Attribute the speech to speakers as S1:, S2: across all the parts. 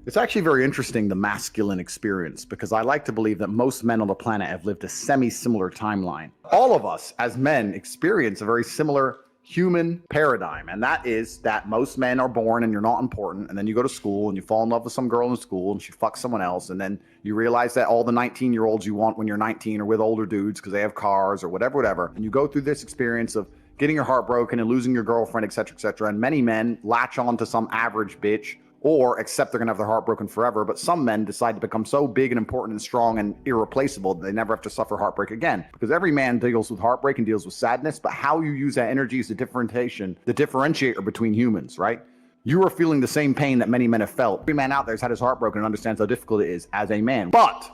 S1: It's actually very interesting, the masculine experience, because I like to believe that most men on the planet have lived a semi-similar timeline. All of us as men experience a very similar human paradigm, and that is that most men are born and you're not important, and then you go to school and you fall in love with some girl in school and she fucks someone else, and then you realize that all the 19-year-olds you want when you're 19 are with older dudes because they have cars or whatever, and you go through this experience of getting your heart broken and losing your girlfriend, etc., and many men latch on to some average bitch or accept they're gonna have their heart broken forever, but some men decide to become so big and important and strong and irreplaceable that they never have to suffer heartbreak again. Because every man deals with heartbreak and deals with sadness, but how you use that energy is the differentiator between humans, right? You are feeling the same pain that many men have felt. Every man out there has had his heart broken and understands how difficult it is as a man. But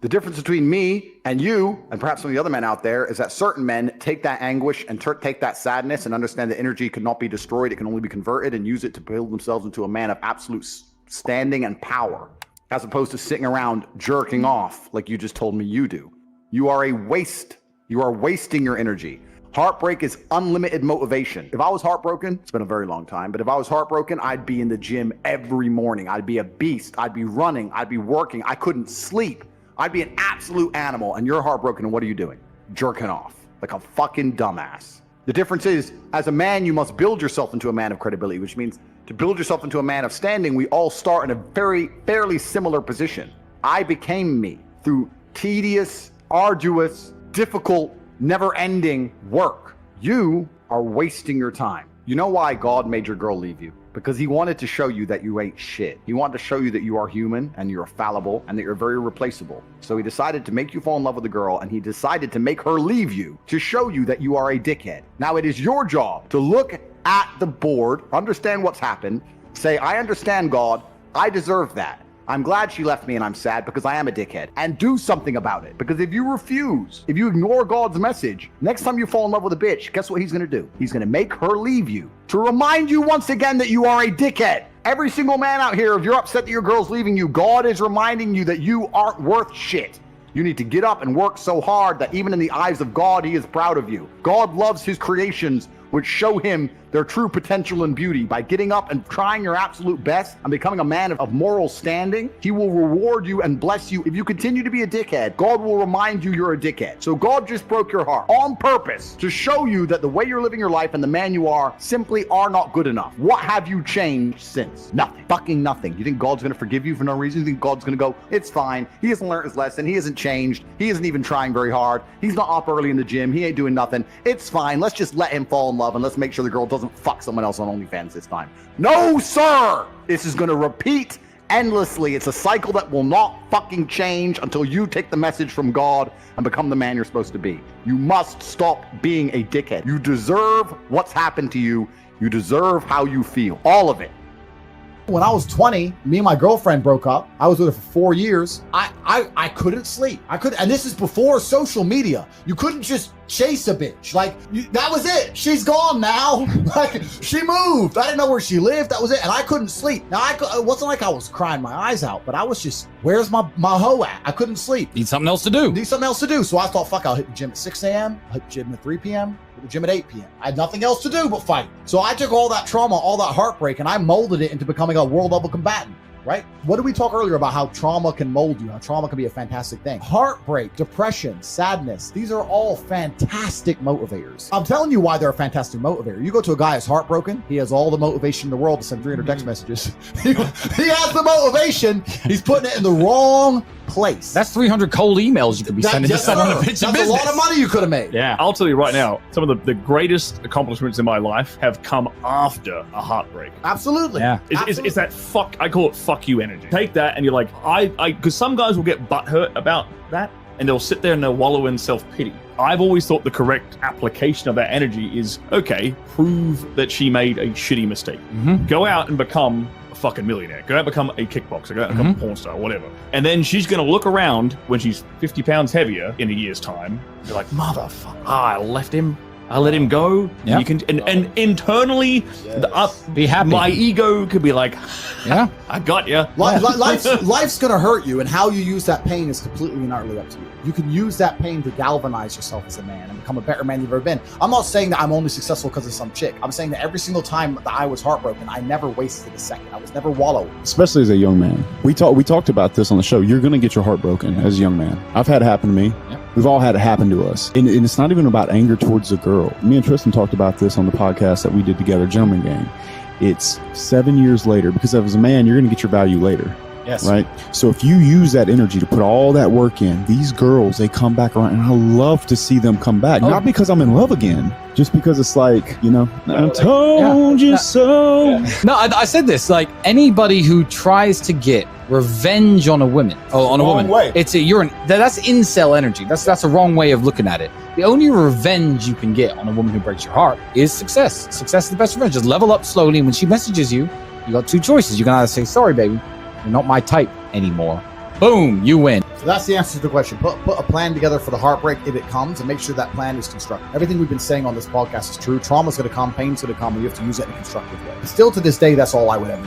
S1: the difference between me and you, and perhaps some of the other men out there, is that certain men take that anguish and take that sadness and understand that energy cannot be destroyed, it can only be converted, and use it to build themselves into a man of absolute standing and power, as opposed to sitting around jerking off like you just told me you do. You are a waste. You are wasting your energy. Heartbreak is unlimited motivation. If I was heartbroken, it's been a very long time, but if I was heartbroken, I'd be in the gym every morning. I'd be a beast. I'd be running. I'd be working. I couldn't sleep. I'd be an absolute animal, and you're heartbroken, and what are you doing? Jerking off like a fucking dumbass. The difference is, as a man, you must build yourself into a man of credibility, which means to build yourself into a man of standing, we all start in a fairly similar position. I became me through tedious, arduous, difficult, never-ending work. You are wasting your time. You know why God made your girl leave you? Because he wanted to show you that you ain't shit. He wanted to show you that you are human and you're fallible and that you're very replaceable. So he decided to make you fall in love with a girl, and he decided to make her leave you to show you that you are a dickhead. Now it is your job to look at the board, understand what's happened, say, I understand, God, I deserve that. I'm glad she left me and I'm sad because I am a dickhead, and do something about it. Because if you refuse, if you ignore God's message, next time you fall in love with a bitch, guess what he's going to do? He's going to make her leave you to remind you once again that you are a dickhead. Every single man out here, if you're upset that your girl's leaving you, God is reminding you that you aren't worth shit. You need to get up and work so hard that even in the eyes of God, he is proud of you. God loves his creations, which show him their true potential and beauty. By getting up and trying your absolute best and becoming a man of moral standing, he will reward you and bless you. If you continue to be a dickhead, God will remind you you're a dickhead. So God just broke your heart on purpose to show you that the way you're living your life and the man you are simply are not good enough. What have you changed since? Nothing. Fucking nothing. You think God's going to forgive you for no reason? You think God's going to go, it's fine. He hasn't learned his lesson. He hasn't changed. He isn't even trying very hard. He's not up early in the gym. He ain't doing nothing. It's fine. Let's just let him fall in love, and let's make sure the girl doesn't fuck someone else on OnlyFans this time. No, sir! This is going to repeat endlessly. It's a cycle that will not fucking change until you take the message from God and become the man you're supposed to be. You must stop being a dickhead. You deserve what's happened to you. You deserve how you feel. All of it.
S2: When I was 20, me and my girlfriend broke up. I was with her for 4 years. I couldn't sleep. And this is before social media. You couldn't just chase a bitch. Like, that was it. She's gone now. Like, she moved. I didn't know where she lived. That was it. And I couldn't sleep. Now, it wasn't like I was crying my eyes out, but I was just, where's my hoe at? I couldn't sleep.
S3: Need something else to do.
S2: So I thought, fuck, I'll hit the gym at 6 a.m. I'll hit the gym at 3 p.m. Hit the gym at 8 p.m. I had nothing else to do but fight. So I took all that trauma, all that heartbreak, and I molded it into becoming a world level combatant. Right? What did we talk earlier about how trauma can mold you, how trauma can be a fantastic thing? Heartbreak, depression, sadness, these are all fantastic motivators. I'm telling you why they're a fantastic motivator. You go to a guy who's heartbroken, he has all the motivation in the world to send 300 text messages. He has the motivation, he's putting it in the wrong place.
S3: That's 300 cold emails you could be sending to someone to pitch a business.
S2: That's a lot of money you could have made.
S3: Yeah.
S4: I'll tell you right now, some of the greatest accomplishments in my life have come after a heartbreak.
S2: Absolutely.
S3: Yeah.
S4: It's that fuck, I call it fuck you energy. Take that and you're like, because some guys will get butthurt about that and they'll sit there and they'll wallow in self-pity. I've always thought the correct application of that energy is, okay, prove that she made a shitty mistake.
S3: Mm-hmm.
S4: Go out and become a fucking millionaire. Go out and become a kickboxer. Go out and become a porn star, whatever. And then she's going to look around when she's 50 pounds heavier in a year's time. You're like, motherfucker, I left him. I let him go.
S3: Yeah.
S4: You can, and internally,
S3: Be happy.
S4: my ego could be like,
S3: Yeah.
S4: I got you.
S2: Life's gonna hurt you, and how you use that pain is completely and utterly up to you. You can use that pain to galvanize yourself as a man and become a better man you've ever been. I'm not saying that I'm only successful because of some chick. I'm saying that every single time that I was heartbroken, I never wasted a second. I was never wallowing.
S5: Especially as a young man. We talked about this on the show. You're going to get your heart broken as a young man. I've had it happen to me.
S3: Yep.
S5: We've all had it happen to us. And it's not even about anger towards a girl. Me and Tristan talked about this on the podcast that we did together, Gentleman Game. It's 7 years later, because as a man, you're going to get your value later.
S2: Yes.
S5: Right. So if you use that energy to put all that work in, these girls, they come back around, and I love to see them come back. Not because I'm in love again, just because it's like, I told you so.
S3: No, I said this, like anybody who tries to get revenge on a woman,
S2: way.
S3: that's incel energy. That's a wrong way of looking at it. The only revenge you can get on a woman who breaks your heart is success. Success is the best revenge. Just level up slowly, and when she messages you, you got two choices. You can either say, sorry, baby, you're not my type anymore. Boom, you win.
S2: So that's the answer to the question. Put a plan together for the heartbreak if it comes, and make sure that plan is constructive. Everything we've been saying on this podcast is true. Trauma's going to come, pain's going to come, and you have to use it in a constructive way. Still to this day, that's all I would ever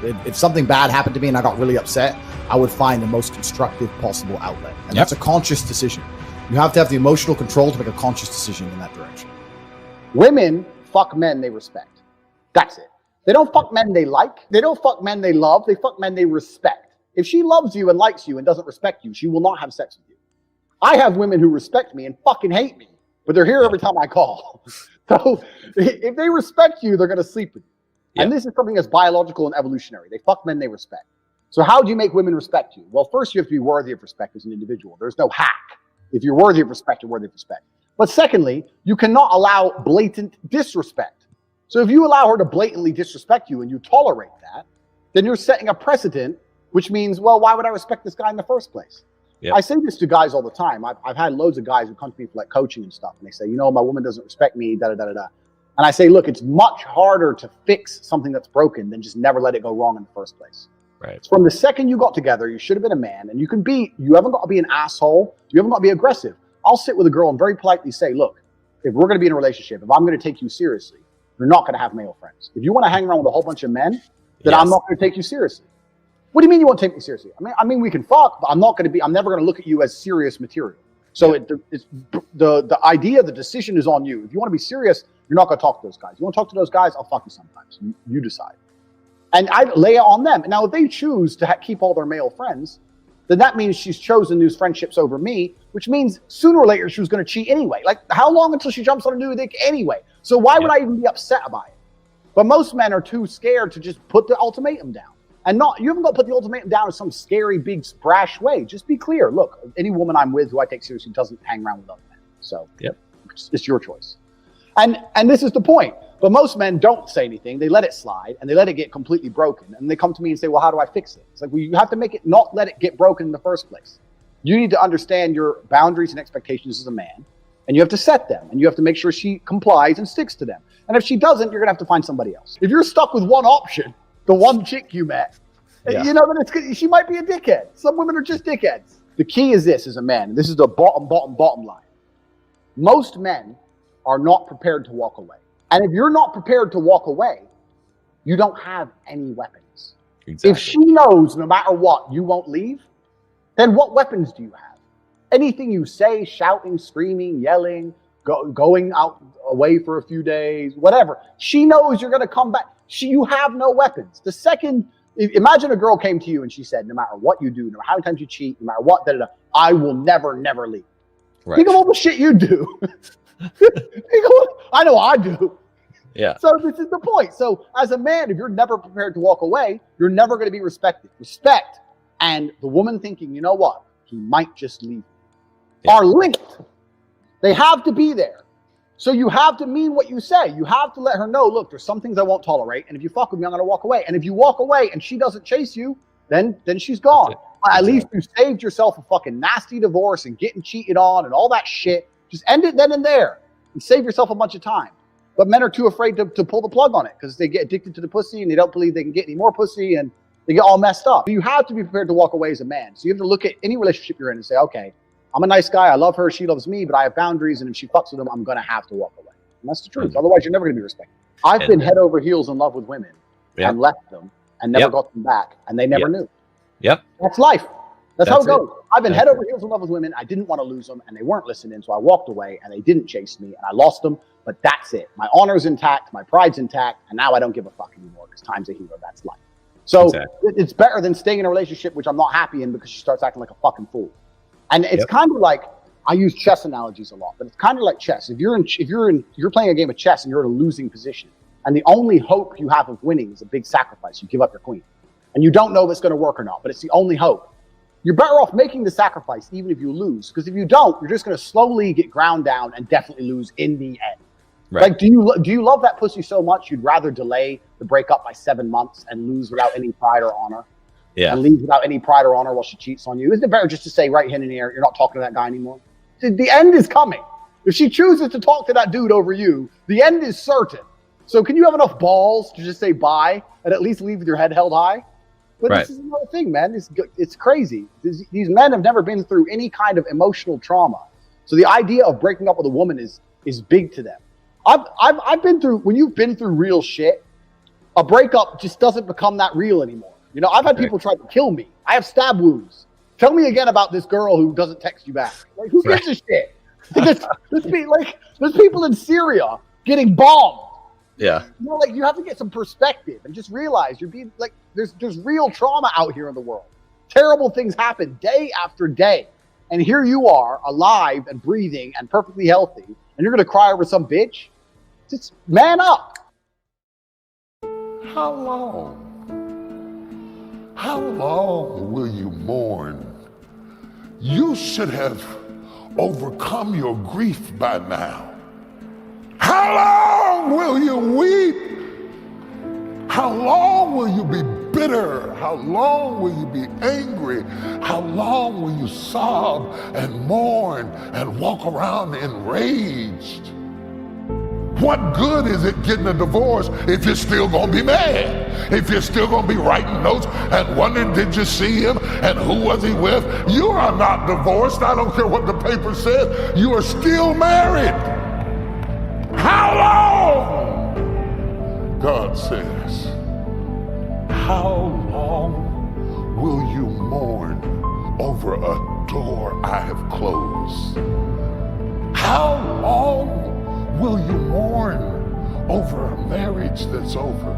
S2: do. If something bad happened to me and I got really upset, I would find the most constructive possible outlet. And that's a conscious decision. You have to have the emotional control to make a conscious decision in that direction.
S6: Women fuck men they respect. That's it. They don't fuck men they like. They don't fuck men they love. They fuck men they respect. If she loves you and likes you and doesn't respect you, she will not have sex with you. I have women who respect me and fucking hate me, but they're here every time I call. So if they respect you, they're going to sleep with you. Yeah. And this is something that's biological and evolutionary. They fuck men they respect. So how do you make women respect you? Well, first you have to be worthy of respect as an individual. There's no hack. If you're worthy of respect, you're worthy of respect. But secondly, you cannot allow blatant disrespect. So if you allow her to blatantly disrespect you and you tolerate that, then you're setting a precedent, which means, well, why would I respect this guy in the first place? Yep. I say this to guys all the time. I've had loads of guys who come to me for like coaching and stuff, and they say, my woman doesn't respect me, da-da-da-da-da. And I say, look, it's much harder to fix something that's broken than just never let it go wrong in the first place.
S3: Right.
S6: From the second you got together, you should have been a man, and you haven't got to be an asshole. You haven't got to be aggressive. I'll sit with a girl and very politely say, look, if we're going to be in a relationship, if I'm going to take you seriously, you're not going to have male friends. If you want to hang around with a whole bunch of men, then I'm not going to take you seriously. What do you mean you won't take me seriously? I mean we can fuck, but I'm never going to look at you as serious material. So it's the idea, the decision is on you. If you want to be serious, you're not going to talk to those guys. You want to talk to those guys, I'll fuck you sometimes. You decide. And I lay it on them. Now, if they choose to keep all their male friends, then that means she's chosen these friendships over me, which means sooner or later she was going to cheat anyway. Like, how long until she jumps on a new dick anyway? So why would I even be upset about it? But most men are too scared to just put the ultimatum down. And you haven't got to put the ultimatum down in some scary, big, brash way. Just be clear. Look, any woman I'm with who I take seriously doesn't hang around with other men. So it's your choice. And this is the point. But most men don't say anything. They let it slide and they let it get completely broken. And they come to me and say, well, how do I fix it? It's like, well, you have to make it not let it get broken in the first place. You need to understand your boundaries and expectations as a man. And you have to set them. And you have to make sure she complies and sticks to them. And if she doesn't, you're going to have to find somebody else. If you're stuck with one option, the one chick you met, then she might be a dickhead. Some women are just dickheads. The key is this as a man. And this is the bottom line. Most men are not prepared to walk away. And if you're not prepared to walk away, you don't have any weapons. Exactly. If she knows no matter what, you won't leave, then what weapons do you have? Anything you say, shouting, screaming, yelling, going out away for a few days, whatever. She knows you're going to come back. You have no weapons. The second, imagine a girl came to you and she said, no matter what you do, no matter how many times you cheat, no matter what, I will never leave. Right. Think of all the shit you do. I know I do.
S7: Yeah.
S6: So this is the point. So as a man, if you're never prepared to walk away, you're never going to be respected. Respect and the woman thinking, you know what, he might just leave, are linked. They have to be there. So you have to mean what you say. You have to let her know, look, there's some things I won't tolerate. And if you fuck with me, I'm going to walk away. And if you walk away and she doesn't chase you, then she's gone. At least you saved yourself a fucking nasty divorce and getting cheated on and all that shit. Just end it then and there and save yourself a bunch of time. But men are too afraid to pull the plug on it because they get addicted to the pussy and they don't believe they can get any more pussy and they get all messed up. You have to be prepared to walk away as a man. So you have to look at any relationship you're in and say, okay, I'm a nice guy. I love her. She loves me, but I have boundaries. And if she fucks with him, I'm going to have to walk away. And that's the truth. Otherwise, you're never going to be respected. I've been head over heels in love with women and left them and never got them back, and they never knew.
S7: Yep.
S6: That's life. That's how it goes. I've been head over heels in love with women. I didn't want to lose them, and they weren't listening, so I walked away, and they didn't chase me, and I lost them. But that's it. My honor's intact, my pride's intact, and now I don't give a fuck anymore because time's a healer. That's life. So it's better than staying in a relationship which I'm not happy in because she starts acting like a fucking fool. And it's kind of like, I use chess analogies a lot, but it's kind of like chess. If you're playing a game of chess and you're in a losing position, and the only hope you have of winning is a big sacrifice, you give up your queen, and you don't know if it's going to work or not, but it's the only hope. You're better off making the sacrifice even if you lose, because if you don't, you're just going to slowly get ground down and definitely lose in the end. Right. Like, do you love that pussy so much you'd rather delay the breakup by 7 months and lose without any pride or honor? Yeah. And leave without any pride or honor while she cheats on you? Isn't it better just to say right hand in the air, you're not talking to that guy anymore? The end is coming. If she chooses to talk to that dude over you, the end is certain. So can you have enough balls to just say bye and at least leave with your head held high? But this is another thing, man. It's crazy. These men have never been through any kind of emotional trauma. So the idea of breaking up with a woman is big to them. I've been through, when you've been through real shit, a breakup just doesn't become that real anymore. You know, I've had people try to kill me. I have stab wounds. Tell me again about this girl who doesn't text you back. Like, who gives a shit? There's people in Syria getting bombed.
S7: Yeah.
S6: You know, like, you have to get some perspective and just realize you're being like, there's real trauma out here in the world. Terrible things happen day after day. And here you are, alive and breathing and perfectly healthy, and you're going to cry over some bitch? Just man up.
S8: How long will you mourn? You should have overcome your grief by now. How long will you weep? How long will you be bitter? How long will you be angry? How long will you sob and mourn and walk around enraged? What good is it getting a divorce if you're still gonna be mad? If you're still gonna be writing notes and wondering, did you see him and who was he with? You are not divorced. I don't care what the paper says. You are still married. How long? God says, how long will you mourn over a door I have closed? How long will you mourn over a marriage that's over,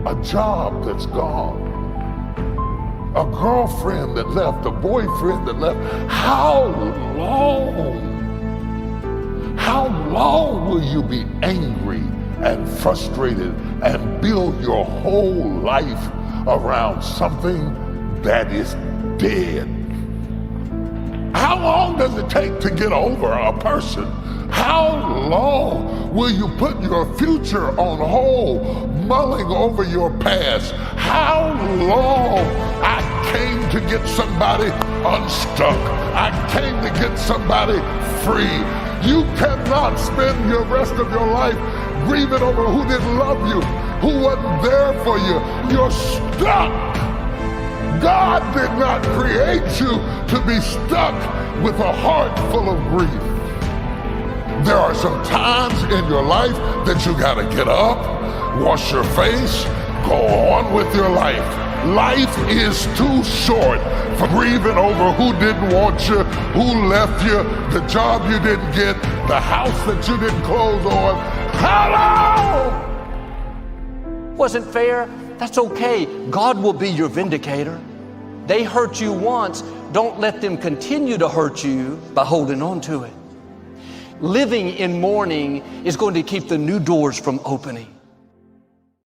S8: a job that's gone, a girlfriend that left, a boyfriend that left? How long will you be angry and frustrated and build your whole life around something that is dead? How long does it take to get over a person? How long will you put your future on hold, mulling over your past? How long? I came to get somebody unstuck. I came to get somebody free. You cannot spend the rest of your life grieving over who didn't love you, who wasn't there for you. You're stuck. God did not create you to be stuck with a heart full of grief. There are some times in your life that you gotta get up, wash your face, go on with your life. Life is too short for grieving over who didn't want you, who left you, the job you didn't get, the house that you didn't close on. Hello!
S9: Wasn't fair? That's okay. God will be your vindicator. They hurt you once. Don't let them continue to hurt you by holding on to it. Living in mourning is going to keep the new doors from opening.